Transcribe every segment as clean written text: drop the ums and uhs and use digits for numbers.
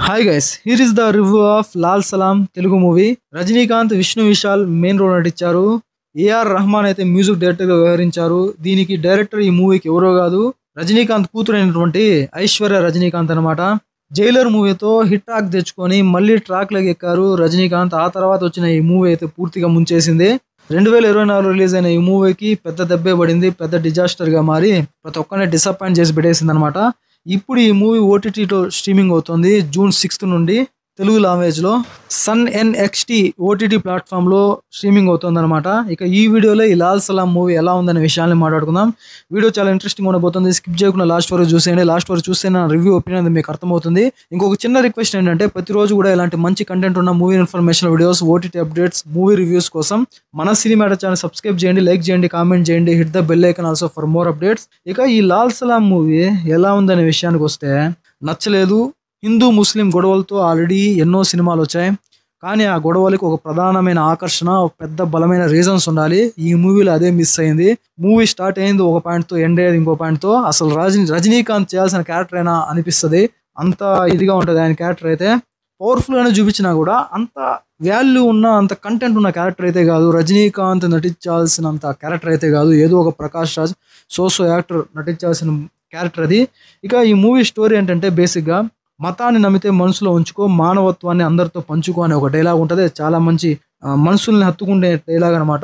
Hi guys, here is the review of Lal Salaam Telugu movie. Rajinikanth, Vishnu Vishal main role నటించారు. AR Rahman అయితే music director గా వ్యవహరించారు. దీనికి డైరెక్టర్ ఈ మూవీకి ఎవరో కాదు, రజనీకాంత్ కూతురు అయినటువంటి ఐశ్వర్య రజనీకాంత్ అనమాట. జైలర్ మూవీతో హిట్ ట్రాక్ తెచ్చుకొని మళ్ళీ ట్రాక్ లోకి ఎక్కారు రజనీకాంత్. ఆ తర్వాత వచ్చిన ఈ మూవీ అయితే పూర్తిగా ముంచేసింది. 2024 రిలీజ్ అయిన ఈ మూవీకి పెద్ద దెబ్బే పడింది. పెద్ద డిజాస్టర్ గా మారి ప్రతి ఒక్కరిని డిసప్పాయింట్ చేసి పెట్టేసింది అనమాట. ఇప్పుడు ఈ మూవీ ఓటీటీలో స్ట్రీమింగ్ అవుతుంది జూన్ 6 నుండి తెలుగు లాంగ్వేజ్ లో సన్ ఎన్ఎక్స్టీ ఓటీటీ ప్లాట్ఫామ్ లో స్ట్రీమింగ్ అవుతుంది అనమాట. ఇక ఈ వీడియోలో ఈ లాల్ సలాం మూవీ ఎలా ఉందనే విషయాన్ని మాట్లాడుకుందాం. వీడియో చాలా ఇంట్రెస్టింగ్ ఉండబోతుంది. స్కిప్ చేయకుండా లాస్ట్ వరకు చూసేయండి. లాస్ట్ వరకు చూస్తే నా రివ్యూ ఒపీనియన్ మీకు అర్థమవుతుంది. ఇంకొక చిన్న రిక్వెస్ట్ ఏంటంటే, ప్రతిరోజు కూడా ఇలాంటి మంచి కంటెంట్ ఉన్న movie information videos, OTT updates, movie reviews కోసం మన సినిమాటో ఛానల్ సబ్స్క్రైబ్ చేయండి, లైక్ చేయండి, కామెంట్ చేయండి, hit the bell icon also for more updates. ఇక ఈ లాల్ సలాం మూవీ ఎలా ఉందనే విషయానికి వస్తే, నచ్చలేదు. హిందూ ముస్లిం గొడవలతో ఆల్రెడీ ఎన్నో సినిమాలు వచ్చాయి, కానీ ఆ గొడవలకి ఒక ప్రధానమైన ఆకర్షణ, ఒక పెద్ద బలమైన రీజన్స్ ఉండాలి. ఈ మూవీలో అదే మిస్ అయింది. మూవీ స్టార్ట్ అయింది ఒక పాయింట్ తో, ఎండ్ అయ్యేది ఇంకో పాయింట్ తో. అసలు రజనీకాంత్ చేయాల్సిన క్యారెక్టర్ అయినా అనిపిస్తుంది. అంత ఇదిగా ఉంటుంది ఆయన క్యారెక్టర్ అయితే. పవర్ఫుల్ అని చూపించినా కూడా అంత వాల్యూ ఉన్న, అంత కంటెంట్ ఉన్న క్యారెక్టర్ అయితే కాదు. రజనీకాంత్ నటించాల్సినంత క్యారెక్టర్ అయితే కాదు. ఏదో ఒక ప్రకాష్ రాజ్ సోసో యాక్టర్ నటించాల్సిన క్యారెక్టర్ అది. ఇక ఈ మూవీ స్టోరీ ఏంటంటే, బేసిక్గా మతాన్ని నమ్మితే మనసులో ఉంచుకో, మానవత్వాన్ని అందరితో పంచుకో అనే ఒక డైలాగ్ ఉంటుంది. చాలా మంచి మనుషుల్ని హత్తుకునే డైలాగ్ అనమాట.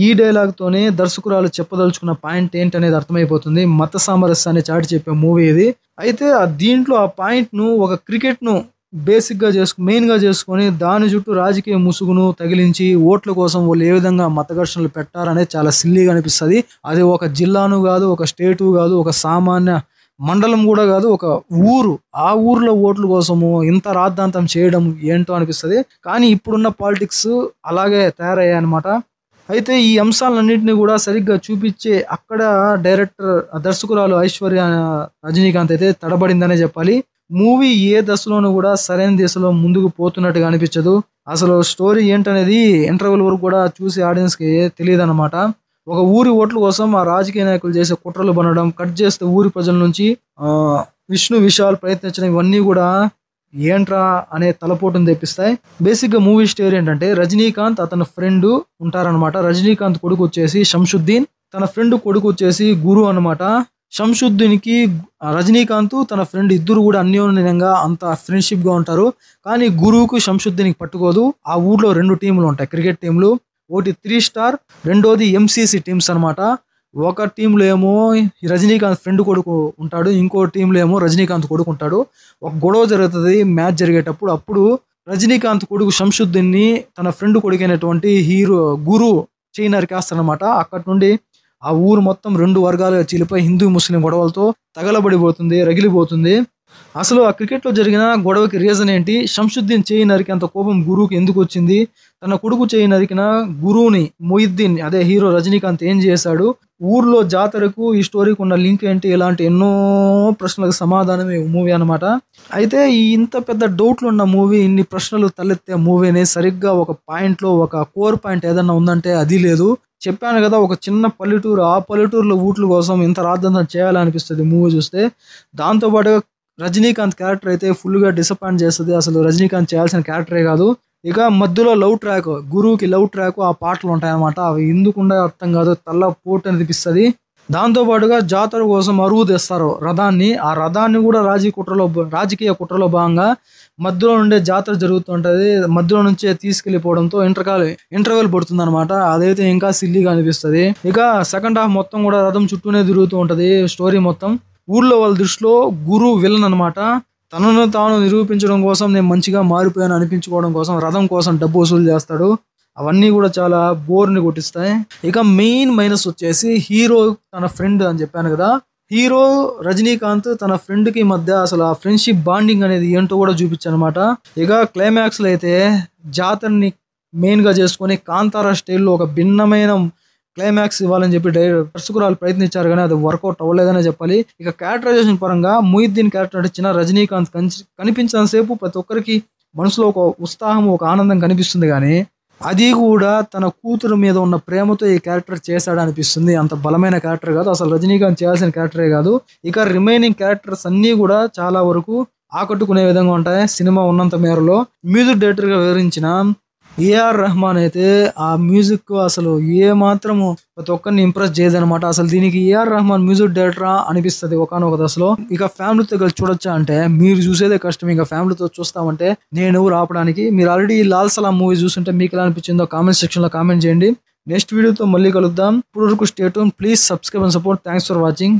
ఈ డైలాగ్ తోనే దర్శకురాలు చెప్పదలుచుకున్న పాయింట్ ఏంటనేది అర్థమైపోతుంది. మత సామరస్యాన్ని చాటి చెప్పే మూవీ ఇది. అయితే దీంట్లో ఆ పాయింట్ ను ఒక క్రికెట్ ను బేసిక్ గా మెయిన్ గా చేసుకొని దాని చుట్టూ రాజకీయ ముసుగును తగిలించి ఓట్ల కోసం వాళ్ళు ఏ విధంగా మత ఘర్షణలు పెట్టారనేది చాలా సిల్లీగా అనిపిస్తుంది. అది ఒక జిల్లాను కాదు, ఒక స్టేటు కాదు, ఒక సామాన్య మండలం కూడా కాదు, ఒక ఊరు. ఆ ఊర్లో ఓట్ల కోసము ఇంత రాద్ధాంతం చేయడం ఏంటో అనిపిస్తుంది. కానీ ఇప్పుడున్న పాలిటిక్స్ అలాగే తయారయ్యాయి అనమాట. అయితే ఈ అంశాలన్నింటినీ కూడా సరిగ్గా చూపించే అక్కడ దర్శకురాలు ఐశ్వర్య రజనీకాంత్ అయితే తడబడిందనే చెప్పాలి. మూవీ ఏ దశలోనూ కూడా సరైన దిశలో ముందుకు పోతున్నట్టుగా అనిపించదు. అసలు స్టోరీ ఏంటనేది ఇంటర్వెల్ వరకు కూడా చూసి ఆడియన్స్ కి తెలియదు అనమాట. ఒక ఊరి ఓట్ల కోసం ఆ రాజకీయ నాయకులు చేసే కుట్రలు పనడం, కట్ చేస్తే ఊరి ప్రజల నుంచి విష్ణు విశాల్ ప్రయత్నించడం, ఇవన్నీ కూడా ఏంట్రా అనే తలపోటును తెప్పిస్తాయి. బేసిక్ గా మూవీ స్టోరీ ఏంటంటే, రజనీకాంత్ అతని ఫ్రెండ్ ఉంటారనమాట. రజనీకాంత్ కొడుకు వచ్చేసి శంషుద్దీన్, తన ఫ్రెండ్ కొడుకు వచ్చేసి గురు అనమాట. శంషుద్దీన్ కి రజనీకాంత్ తన ఫ్రెండ్ ఇద్దరు కూడా అన్యోన్యంగా అంత ఫ్రెండ్షిప్ గా ఉంటారు. కానీ గురువుకు శంషుద్దీన్ పట్టుకోదు. ఆ ఊర్లో 2 టీంలు ఉంటాయి, క్రికెట్ టీంలు. ఒకటి 3 స్టార్, రెండోది ఎంసీసీ టీమ్స్ అనమాట. ఒక టీంలో ఏమో రజనీకాంత్ ఫ్రెండ్ కొడుకు ఉంటాడు, ఇంకో టీంలో ఏమో రజనీకాంత్ కొడుకు ఉంటాడు. ఒక గొడవ జరుగుతుంది మ్యాచ్ జరిగేటప్పుడు. అప్పుడు రజనీకాంత్ కొడుకు శంషుద్దీన్ ని తన ఫ్రెండ్ కొడుకైనటువంటి గురు చేయి నరికేస్తాడనమాట. అక్కడి నుండి ఆ ఊరు మొత్తం 2 వర్గాలుగా చీలిపోయి హిందూ ముస్లిం గొడవలతో తగలబడిపోతుంది, రగిలిపోతుంది. అసలు ఆ క్రికెట్ లో జరిగిన గొడవకి రీజన్ ఏంటి? శంషుద్దీన్ చేయి నరికి అంత కోపం గురువుకి ఎందుకు వచ్చింది? తన కొడుకు చేయి నరికిన గురువుని మొయిద్దీన్, అదే హీరో రజనీకాంత్ ఏం చేశాడు? ఊర్లో జాతరకు ఈ స్టోరీకి ఉన్న లింక్ ఏంటి? ఇలాంటి ఎన్నో ప్రశ్నలకు సమాధానమే మూవీ అనమాట. అయితే ఈ ఇంత పెద్ద డౌట్లు ఉన్న మూవీ, ఇన్ని ప్రశ్నలు తలెత్తే మూవీని సరిగ్గా ఒక పాయింట్ లో, ఒక కోర్ పాయింట్ ఏదన్నా ఉందంటే అది లేదు. చెప్పాను కదా, ఒక చిన్న పల్లెటూరు. ఆ పల్లెటూరులో ఊట్ల కోసం ఇంత రాద్ధాంతం చేయాలనిపిస్తుంది మూవీ చూస్తే. దాంతోపాటుగా రజనీకాంత్ క్యారెక్టర్ అయితే ఫుల్ గా డిసప్పాయింట్ చేస్తుంది. అసలు రజనీకాంత్ చేయాల్సిన క్యారెక్టరే కాదు. ఇక మధ్యలో లవ్ ట్రాక్, గురువుకి లవ్ ట్రాక్, ఆ పాటలు ఉంటాయన్నమాట. అవి ఎందుకుండా అర్థం కాదు, తల్ల పోటు అనిపిస్తుంది. దాంతో పాటుగా జాతర కోసం అరువు తెస్తారు రథాన్ని. ఆ రథాన్ని కూడా రాజకీయ కుట్రలో భాగంగా మధ్యలో నుండే జాతర జరుగుతుంటది. మధ్యలో నుంచే తీసుకెళ్లిపోవడంతో ఇంటర్వెల్ పడుతుంది అనమాట. అదైతే ఇంకా సిల్లీగా అనిపిస్తుంది. ఇక సెకండ్ హాఫ్ మొత్తం కూడా రథం చుట్టూనే తిరుగుతూ ఉంటది స్టోరీ మొత్తం. ఊర్లో వాళ్ళ దృష్టిలో గురు విలన్ అనమాట. తనను తాను నిరూపించడం కోసం, నేను మంచిగా మారిపోయాను అనిపించుకోవడం కోసం రథం కోసం డబ్బు వసూలు చేస్తాడు. అవన్నీ కూడా చాలా బోర్ని కొట్టిస్తాయి. ఇక మెయిన్ మైనస్ వచ్చేసి హీరో తన ఫ్రెండ్ అని చెప్పాను కదా. హీరో రజనీకాంత్ తన ఫ్రెండ్ కి మధ్య అసలు ఆ ఫ్రెండ్షిప్ బాండింగ్ అనేది ఏంటో కూడా చూపించానమాట. ఇక క్లైమాక్స్ లో అయితే జాతరని మెయిన్ గా చేసుకొని కాంతారా స్టైల్లో ఒక భిన్నమైన క్లైమాక్స్ ఇవ్వాలని చెప్పి దర్శకురాలు ప్రయత్నించారు, కానీ అది వర్కౌట్ అవ్వలేదనే చెప్పాలి. ఇక క్యారెక్టరైజేషన్ పరంగా మొయిద్దీన్ క్యారెక్టర్ నటించిన రజనీకాంత్ కనిపించినంతసేపు ప్రతి ఒక్కరికి మనసులో ఒక ఉత్సాహం, ఒక ఆనందం కనిపిస్తుంది. కానీ అది కూడా తన కూతురు మీద ఉన్న ప్రేమతో ఈ క్యారెక్టర్ చేశాడు అనిపిస్తుంది. అంత బలమైన క్యారెక్టర్ కాదు, అసలు రజనీకాంత్ చేయాల్సిన క్యారెక్టరే కాదు. ఇక రిమైనింగ్ క్యారెక్టర్స్ అన్నీ కూడా చాలా వరకు ఆకట్టుకునే విధంగా ఉంటాయి సినిమా ఉన్నంత మేరలో. మ్యూజిక్ డైరెక్టర్ గా వివరించిన ఏఆర్ రెహమాన్ అయితే ఆ మ్యూజిక్ అసలు ఏ మాత్రము ప్రతి ఒక్కరిని ఇంప్రెస్ చేయదనమాట. అసలు దీనికి ఏఆర్ రెహమాన్ మ్యూజిక్ డైరెక్టరా అనిపిస్తుంది ఒకానొక దశలో. ఇక ఫ్యామిలీతో కలిసి చూడొచ్చా అంటే మీరు చూసేదే కష్టం. ఇంకా ఫ్యామిలీతో చూస్తామంటే నేను ఎవరు ఆపడానికి. మీరు ఆల్రెడీ లాల్ సలాం మూవీ చూస్తుంటే మీకు ఎలా అనిపించిందో కామెంట్ సెక్షన్ లో కామెంట్ చేయండి. నెక్స్ట్ వీడియోతో మళ్ళీ కలుద్దాం. ఇప్పుడు వరకు stay tune. Please subscribe and support. Thanks for watching.